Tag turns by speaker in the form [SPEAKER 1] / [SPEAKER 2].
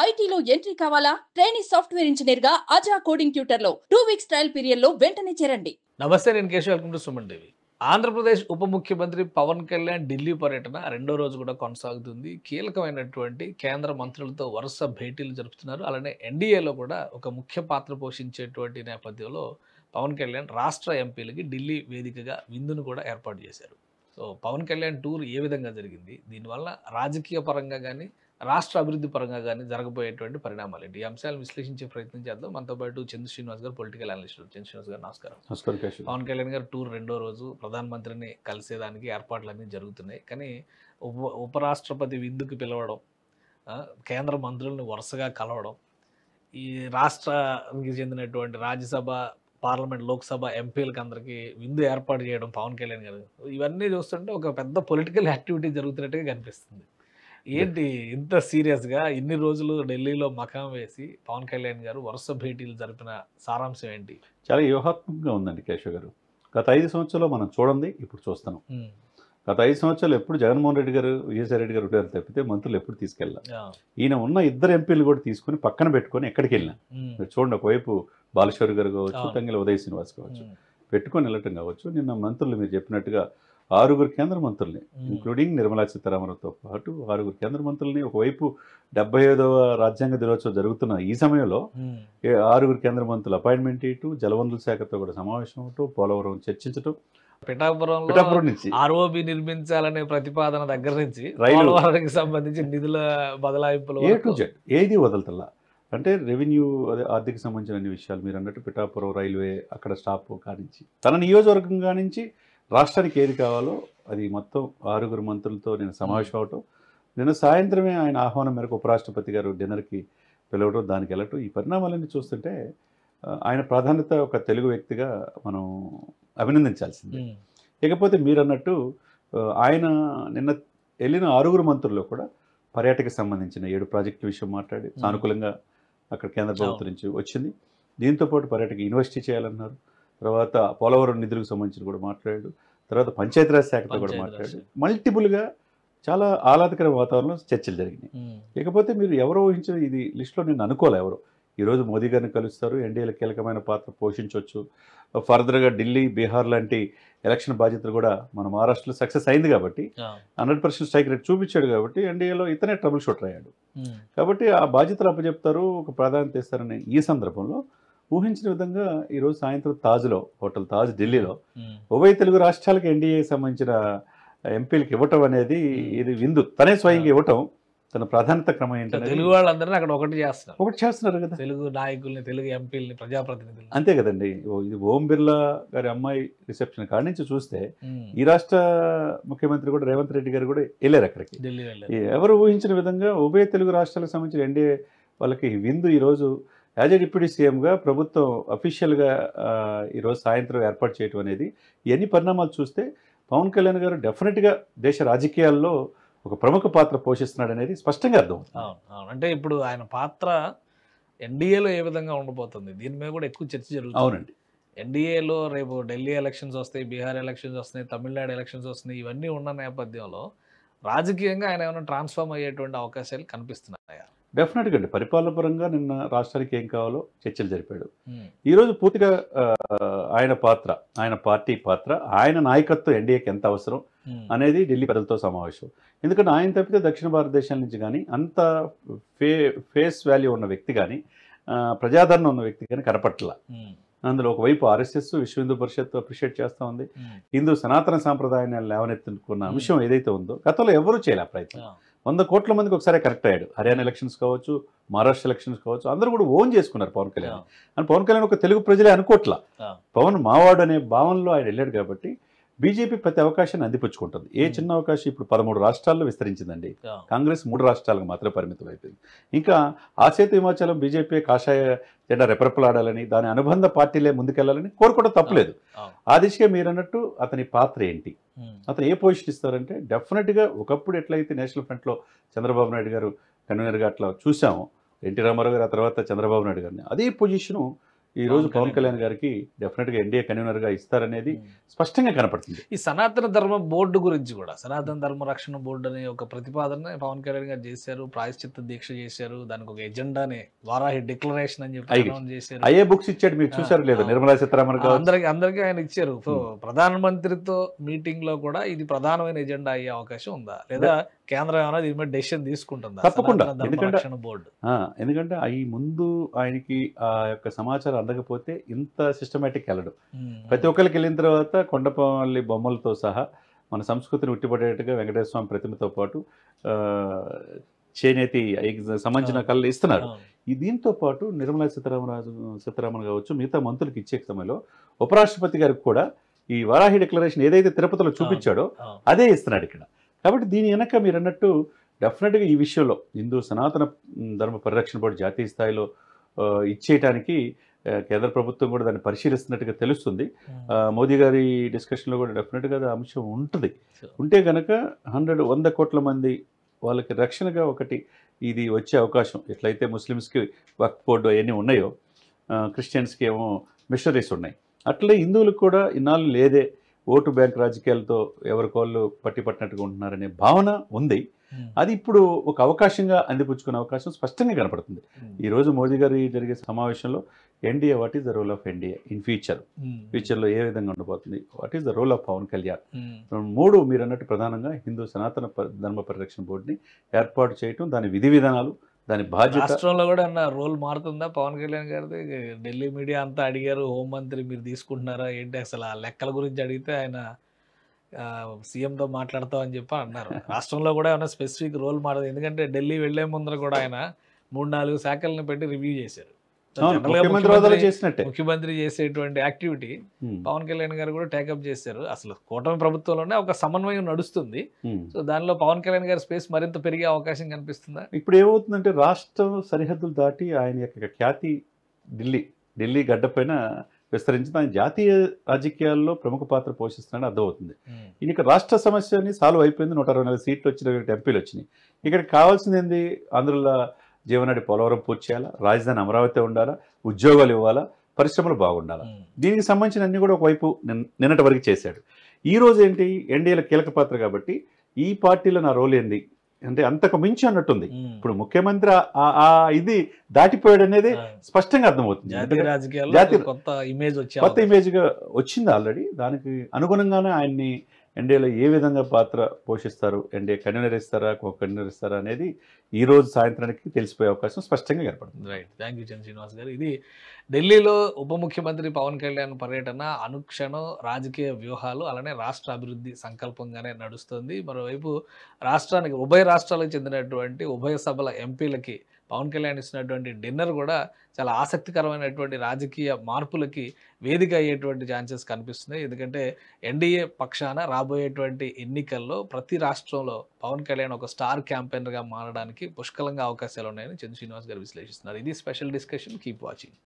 [SPEAKER 1] ఐటీలో ఎంట్రీ కావాలా? Trainee software engineer గా అజా కోడింగ్ ట్యూటర్ లో 2 వీక్స్ ట్రయల్ పీరియడ్ లో వెంటనే చేరండి.
[SPEAKER 2] నమస్తే, నేను Keshav. Welcome to Suman TV. Andhra Pradesh ఉప ముఖ్యమంత్రి పవన్ కళ్యాణ్ ఢిల్లీ పర్యటన రెండో రోజు కూడా కొనసాగుతుంది. కీలకమైనటువంటి కేంద్ర మంత్రులతో వరుస భేటీలు జరుపుతున్నారు. అలానే ఎన్డీఏలో కూడా ఒక ముఖ్య పాత్ర పోషించేటువంటి నేపథ్యంలో పవన్ కళ్యాణ్ రాష్ట్ర ఎంపీలకి ఢిల్లీ వేదికగా విందును కూడా ఏర్పాటు చేశారు. సో పవన్ కళ్యాణ్ టూర్ ఏ విధంగా జరిగింది, దీనివల్ల రాజకీయ పరంగా కానీ రాష్ట్ర అభివృద్ధి పరంగా కానీ జరగబోయేటువంటి పరిణామాలు ఏంటి, ఈ అంశాలను విశ్లేషించే ప్రయత్నం చేద్దాం. మనతో పాటు చంద్ర శ్రీనివాస్ గారు, పొలిటికల్ అనలిస్ట్. చంద్ర శ్రీనివాస్ గారు నమస్కారం.
[SPEAKER 3] నమస్కారం కేశవ్.
[SPEAKER 2] పవన్ కళ్యాణ్ గారు టూర్ రెండో రోజు ప్రధానమంత్రిని కలిసేదానికి ఏర్పాట్లన్నీ జరుగుతున్నాయి. కానీ ఉపరాష్ట్రపతి విందుకు పిలవడం, కేంద్ర మంత్రులను వరుసగా కలవడం, ఈ రాష్ట్రానికి చెందినటువంటి రాజ్యసభ, పార్లమెంట్, లోక్సభ ఎంపీలకు అందరికీ విందు ఏర్పాటు చేయడం పవన్ కళ్యాణ్ గారు, ఇవన్నీ చూస్తుంటే ఒక పెద్ద పొలిటికల్ యాక్టివిటీ జరుగుతున్నట్టుగా కనిపిస్తుంది. ఏంటి ఇంత సీరియస్గా ఇన్ని రోజులు ఢిల్లీలో మకాం వేసి పవన్ కళ్యాణ్ గారు వరుస భేటీలు జరిపిన సారాంశం ఏంటి?
[SPEAKER 3] చాలా వ్యూహాత్మకంగా ఉందండి కేశవ్ గారు. గత 5 సంవత్సరాలు మనం చూడండి, ఇప్పుడు చూస్తున్నాం. గత 5 సంవత్సరాలు ఎప్పుడు జగన్మోహన్ రెడ్డి గారు, విజయసాయి రెడ్డి గారు ఉంటారు తప్పితే మంత్రులు ఎప్పుడు తీసుకెళ్ళారు. ఈయన ఉన్న 2 ఎంపీలు కూడా తీసుకుని పక్కన పెట్టుకొని ఎక్కడికి వెళ్ళినా చూడండి, ఒకవైపు బాలశౌరి గారు కావచ్చు, తంగిల ఉదయ్ శ్రీనివాస్ కావచ్చు, పెట్టుకొని వెళ్ళటం కావచ్చు. నిన్న మంత్రులు మీరు చెప్పినట్టుగా 6 కేంద్ర మంత్రుల్ని, ఇంక్లూడింగ్ నిర్మలా సీతారామన్తో పాటు 6 కేంద్ర మంత్రుల్ని, ఒకవైపు 75వ రాజ్యాంగ దినోత్సవం జరుగుతున్న ఈ సమయంలో 6 కేంద్ర మంత్రుల అపాయింట్మెంట్ ఇటు, జలవనరుల శాఖతో కూడా సమావేశం అవటం, పోలవరం చర్చించటం,
[SPEAKER 2] పిఠాపురం నుంచి ఆర్ఓబి నిర్మించాలనే ప్రతిపాదన దగ్గర నుంచి రైలుకి సంబంధించి నిధుల బదలాయింపులు
[SPEAKER 3] ఏది వదలతల్లా. అంటే రెవెన్యూ, అదే ఆర్థిక సంబంధించిన అన్ని విషయాలు మీరు అన్నట్టు పిఠాపురం రైల్వే అక్కడ స్టాప్ కానించి తన నియోజకవర్గం కానించి రాష్ట్రానికి ఏది కావాలో అది మొత్తం 6 మంత్రులతో నేను సమావేశం అవటం, నిన్న సాయంత్రమే ఆయన ఆహ్వానం మేరకు ఉపరాష్ట్రపతి గారు డిన్నర్కి పిలవడం, దానికి వెళ్ళటం, ఈ పరిణామాలన్నీ చూస్తుంటే ఆయన ప్రాధాన్యత ఒక తెలుగు వ్యక్తిగా మనం అభినందించాల్సిందే. ఇకపోతే మీరు అన్నట్టు ఆయన నిన్న వెళ్ళిన 6 మంత్రుల్లో కూడా పర్యాటక సంబంధించిన 7 ప్రాజెక్టుల విషయం మాట్లాడి సానుకూలంగా అక్కడ కేంద్ర ప్రభుత్వం నుంచి వచ్చింది. దీంతోపాటు పర్యాటక యూనివర్సిటీ చేయాలన్నారు. తర్వాత పోలవరం నిధులకు సంబంధించి కూడా మాట్లాడాడు. తర్వాత పంచాయతీరాజ్ శాఖతో కూడా మాట్లాడాడు. మల్టిపుల్గా చాలా ఆహ్లాదకర వాతావరణంలో చర్చలు జరిగినాయి. ఇకపోతే మీరు ఎవరో ఊహించిన ఇది లిస్టులో నేను అనుకోలే ఎవరు. ఈరోజు మోదీ గారిని కలుస్తారు, ఎన్డీఏలో కీలకమైన పాత్ర పోషించవచ్చు. ఫర్దర్గా ఢిల్లీ, బీహార్ లాంటి ఎలక్షన్ బాధ్యతలు కూడా మన మహారాష్ట్రలో సక్సెస్ అయింది కాబట్టి 100% స్ట్రైక్ రేట్ చూపించాడు కాబట్టి ఎన్డీఏలో ఇతనే ట్రబుల్ షూటర్ అయ్యాడు. కాబట్టి ఆ బాధ్యతలు అప్పచెప్తారు, ఒక ప్రాధాన్యత ఇస్తారని ఈ సందర్భంలో ఊహించిన విధంగా ఈరోజు సాయంత్రం తాజ్లో, హోటల్ తాజ్ ఢిల్లీలో ఉభయ తెలుగు రాష్ట్రాలకు ఎన్డీఏ సంబంధించిన ఎంపీలకు ఇవ్వటం అనేది ఇది విందు, తనే స్వయంగా ఇవ్వటం తన ప్రాధాన్యత క్రమం ఏంటంటే
[SPEAKER 2] తెలుగు వాళ్ళందరినీ అక్కడ ఒకటి
[SPEAKER 3] చేస్తున్నారు కదా,
[SPEAKER 2] తెలుగు నాయకుల్ని, తెలుగు ఎంపీలని, ప్రజాప్రతినిధులు,
[SPEAKER 3] అంతే కదండి. ఇది ఓం బిర్లా గారి అమ్మాయి రిసెప్షన్ కాడి నుంచి చూస్తే ఈ రాష్ట్ర ముఖ్యమంత్రి కూడా రేవంత్ రెడ్డి గారు కూడా వెళ్ళారు అక్కడికి. ఎవరు ఊహించిన విధంగా ఉభయ తెలుగు రాష్ట్రాలకు సంబంధించిన ఎన్డీఏ వాళ్ళకి విందు ఈరోజు యాజ్ ఏ డిప్యూటీ సీఎంగా ప్రభుత్వం అఫీషియల్గా ఈరోజు సాయంత్రం ఏర్పాటు చేయడం అనేది, ఇవన్నీ పరిణామాలు చూస్తే పవన్ కళ్యాణ్ గారు డెఫినెట్గా దేశ రాజకీయాల్లో ఒక ప్రముఖ పాత్ర పోషిస్తున్నాడు అనేది స్పష్టంగా అర్థం.
[SPEAKER 2] అంటే ఇప్పుడు ఆయన పాత్ర ఎన్డీఏలో ఏ విధంగా ఉండబోతుంది, దీని మీద కూడా ఎక్కువ చర్చ జరుగుతుంది.
[SPEAKER 3] అవునండి.
[SPEAKER 2] ఎన్డీఏలో రేపు ఢిల్లీ ఎలక్షన్స్ వస్తాయి, బీహార్ ఎలక్షన్స్ వస్తున్నాయి, తమిళనాడు ఎలక్షన్స్ వస్తున్నాయి. ఇవన్నీ ఉన్న నేపథ్యంలో రాజకీయంగా ఆయన ఏమైనా ట్రాన్స్ఫార్మ్ అయ్యేటువంటి అవకాశాలు కనిపిస్తున్నాయా?
[SPEAKER 3] డెఫినెట్గా అండి. పరిపాలన పరంగా నిన్న రాష్ట్రానికి ఏం కావాలో చర్చలు జరిపాడు. ఈరోజు పూర్తిగా ఆయన పాత్ర, ఆయన పార్టీ పాత్ర, ఆయన నాయకత్వం ఎన్డీఏకి ఎంత అవసరం అనేది ఢిల్లీ ప్రజలతో సమావేశం. ఎందుకంటే ఆయన తప్పితే దక్షిణ భారతదేశం నుంచి కానీ అంత ఫేస్ వాల్యూ ఉన్న వ్యక్తి కానీ, ప్రజాదరణ ఉన్న వ్యక్తి కానీ కనపట్ల. అందులో ఒకవైపు ఆర్ఎస్ఎస్, విశ్వ హిందూ పరిషత్ అప్రిషియేట్ చేస్తూ ఉంది. హిందూ సనాతన సాంప్రదాయాన్ని లేవనెత్తుకున్న అంశం ఏదైతే ఉందో గతంలో ఎవరూ చేయలే ప్రయత్నం. 100 కోట్ల మందికి ఒకసారి కరెక్ట్ అయ్యాడు. హర్యానా ఎలక్షన్స్ కావచ్చు, మహారాష్ట్ర ఎలక్షన్స్ కావచ్చు, అందరూ కూడా ఓన్ చేసుకున్నారు పవన్ కళ్యాణ్. అని పవన్ కళ్యాణ్ ఒక తెలుగు ప్రజలే అనుకోట్లా, పవన్ మావాడు అనే భావనలో ఆయన వెళ్ళాడు. కాబట్టి బీజేపీ ప్రతి అవకాశాన్ని అందిపుచ్చుకుంటుంది. ఏ చిన్న అవకాశం ఇప్పుడు 13 రాష్ట్రాల్లో విస్తరించిందండి. కాంగ్రెస్ 3 రాష్ట్రాలకు మాత్రమే పరిమితం అయిపోయింది. ఇంకా ఆసేతు హిమాచలం బీజేపీ కాషాయ జెండా రెపరెపలాడాలని, దాని అనుబంధ పార్టీలే ముందుకెళ్లాలని కోరుకోవడం తప్పలేదు. ఆ దిశగా మీరు అన్నట్టు అతని పాత్ర ఏంటి, అతను ఏ పొజిషన్ ఇస్తారంటే డెఫినెట్గా ఒకప్పుడు ఎట్లయితే నేషనల్ ఫ్రంట్లో చంద్రబాబు నాయుడు గారు కన్వీనర్గా అట్లా చూసాము, ఎన్టీ రామారావు గారు, ఆ తర్వాత చంద్రబాబు నాయుడు గారిని, అదే పొజిషను ఈ రోజు పవన్ కళ్యాణ్ గారికి డెఫినెట్గా ఎన్డీఏ కన్వీనర్గా ఇస్తారనేది స్పష్టంగా కనపడుతుంది.
[SPEAKER 2] ఈ సనాతన ధర్మ బోర్డు గురించి కూడా, సనాతన ధర్మ రక్షణ బోర్డు అనే ఒక ప్రతిపాదన పవన్ కళ్యాణ్ గారు చేశారు, ప్రాయశ్చిత్త దీక్ష చేశారు, దానికి ఒక ఎజెండానే వారాహి డిక్లరేషన్ అని చెప్పి అనౌన్స్ చేశారు.
[SPEAKER 3] అయ్యే బుక్స్ ఇచ్చాడు, మీరు చూసారు లేదా? నిర్మలా సీతారామన్ గారు
[SPEAKER 2] అందరికీ ఆయన ఇచ్చారు. సో ప్రధానమంత్రితో మీటింగ్ లో కూడా ఇది ప్రధానమైన ఎజెండా అయ్యే అవకాశం ఉందా, లేదా కేంద్రం ఏమైనా దీని మీద డెసిషన్ తీసుకుంటుందా?
[SPEAKER 3] తప్పకుండా,
[SPEAKER 2] బోర్డు
[SPEAKER 3] ఎందుకంటే ఈ ముందు ఆయనకి ఆ యొక్క సమాచారం అందకపోతే ఇంత సిస్టమేటిక్ వెళ్ళడు. ప్రతి ఒక్కరికి వెళ్ళిన తర్వాత కొండపల్లి బొమ్మలతో సహా మన సంస్కృతిని ఉట్టిపడేట్టుగా వెంకటేశ్వర స్వామి ప్రతిమతో పాటు చేనేతి సంబంధించిన కళ్ళు ఇస్తున్నారు. దీంతో పాటు నిర్మలా సీతారామన్ కావచ్చు, మిగతా మంత్రులకు ఇచ్చే సమయంలో ఉపరాష్ట్రపతి గారికి కూడా ఈ వారాహి డిక్లరేషన్ ఏదైతే తిరుపతిలో చూపించాడో అదే ఇస్తున్నాడు ఇక్కడ. కాబట్టి దీని వెనక మీరు అన్నట్టు డెఫినెట్గా ఈ విషయంలో హిందూ సనాతన ధర్మ పరిరక్షణ బోర్డు జాతీయ స్థాయిలో ఇచ్చేయటానికి కేంద్ర ప్రభుత్వం కూడా దాన్ని పరిశీలిస్తున్నట్టుగా తెలుస్తుంది. మోదీ గారి డిస్కషన్లో కూడా డెఫినెట్గా అంశం ఉంటుంది. ఉంటే కనుక 100 కోట్ల మంది వాళ్ళకి రక్షణగా ఒకటి ఇది వచ్చే అవకాశం, ఎట్లయితే ముస్లిమ్స్కి వక్ఫ్ బోర్డు అవన్నీ ఉన్నాయో, క్రిస్టియన్స్కి ఏమో మిషనరీస్ ఉన్నాయి, అట్లే హిందువులకు కూడా ఇన్నాళ్ళు లేదే, ఓటు బ్యాంక్ రాజకీయాలతో ఎవరికోళ్ళు పట్టినట్టుగా ఉంటున్నారనే భావన ఉంది. అది ఇప్పుడు ఒక అవకాశంగా అందిపుచ్చుకునే అవకాశం స్పష్టంగా కనపడుతుంది. ఈరోజు మోదీ గారి జరిగే సమావేశంలో NDA, what is the role of NDA in ఫ్యూచర్లో ఏ విధంగా ఉండబోతుంది, what is the role of Pawan Kalyan, 3 మీరు అన్నట్టు ప్రధానంగా హిందూ సనాతన ధర్మ పరిరక్షణ బోర్డుని ఏర్పాటు చేయటం, దాని విధి విధానాలు, దాని బాధ్యత.
[SPEAKER 2] రాష్ట్రంలో కూడా రోల్ మారుతుందా పవన్ కళ్యాణ్ గారిది? ఢిల్లీ మీడియా అంతా అడిగారు, హోంమంత్రి మీరు తీసుకుంటున్నారా ఏంటి, అసలు ఆ లెక్కల గురించి అడిగితే ఆయన సీఎంతో మాట్లాడతాం అని చెప్పి అన్నారు. రాష్ట్రంలో కూడా ఏమైనా స్పెసిఫిక్ రోల్ మారదు, ఎందుకంటే ఢిల్లీ వెళ్లే ముందర కూడా ఆయన 3-4 శాఖలను పెట్టి రివ్యూ చేశారు. ముఖ్యమంత్రి చేసేటువంటి యాక్టివిటీ పవన్ కళ్యాణ్ గారు కూడా టేకప్ చేశారు. అసలు కూటమి ప్రభుత్వంలోనే ఒక సమన్వయం నడుస్తుంది. సో దానిలో పవన్ కళ్యాణ్ గారి స్పేస్ మరింత పెరిగే అవకాశం కనిపిస్తుందా?
[SPEAKER 3] ఇప్పుడు ఏమవుతుందంటే రాష్ట్రం సరిహద్దులు దాటి ఆయన యొక్క ఖ్యాతి ఢిల్లీ గడ్డపైన విస్తరించింది. ఆయన జాతీయ రాజకీయాల్లో ప్రముఖ పాత్ర పోషిస్తున్నాడని అర్థమవుతుంది. ఇక రాష్ట్ర సమస్యని సాల్వ్ అయిపోయింది. 164 సీట్లు వచ్చిన ఎంపీలు వచ్చినాయి. ఇక్కడ కావాల్సింది ఏంది? ఆంధ్రలో జీవనాడి పోలవరం పూర్తి చేయాలా, రాజధాని అమరావతి ఉండాలా, ఉద్యోగాలు ఇవ్వాలా, పరిశ్రమలు బాగుండాలా. దీనికి సంబంధించిన అన్ని కూడా ఒకవైపు నిన్నటి వరకు చేశాడు. ఈ రోజు ఏంటి, ఎన్డీఏలో కీలక పాత్ర కాబట్టి ఈ పార్టీలో నా రోల్ ఏంది అంటే అంతకు మించి అన్నట్టుంది. ఇప్పుడు ముఖ్యమంత్రి ఇది దాటిపోయాడు అనేది స్పష్టంగా అర్థమవుతుంది.
[SPEAKER 2] కొత్త
[SPEAKER 3] ఇమేజ్గా వచ్చింది ఆల్రెడీ. దానికి అనుగుణంగానే ఆయన్ని ఎన్డీఏలో ఏ విధంగా పాత్ర పోషిస్తారు, ఎన్డీఏ కన్వీనర్ ఇస్తారా, కన్వీనర్ ఇస్తారా అనేది ఈ రోజు సాయంత్రానికి తెలిసిపోయే అవకాశం స్పష్టంగా ఏర్పడుతుంది.
[SPEAKER 2] రైట్, థ్యాంక్ యూ శ్రీనివాస్ గారు. ఇది ఢిల్లీలో ఉప ముఖ్యమంత్రి పవన్ కళ్యాణ్ పర్యటన అనుక్షణం రాజకీయ వ్యూహాలు, అలానే రాష్ట్ర అభివృద్ధి సంకల్పంగానే నడుస్తుంది. మరోవైపు ఉభయ రాష్ట్రాలకు చెందినటువంటి ఉభయ సభల ఎంపీలకి పవన్ కళ్యాణ్ ఇచ్చినటువంటి డిన్నర్ కూడా చాలా ఆసక్తికరమైనటువంటి రాజకీయ మార్పులకి వేదిక అయ్యేటువంటి ఛాన్సెస్ కనిపిస్తున్నాయి. ఎందుకంటే ఎన్డీఏ పక్షాన రాబోయేటువంటి ఎన్నికల్లో ప్రతి రాష్ట్రంలో పవన్ కళ్యాణ్ ఒక స్టార్ క్యాంపెయినర్గా మారడానికి పుష్కలంగా అవకాశాలు ఉన్నాయని చంద్ర శ్రీనివాస్ గారు విశ్లేషిస్తున్నారు. ఇది స్పెషల్ డిస్కషన్. Keep watching.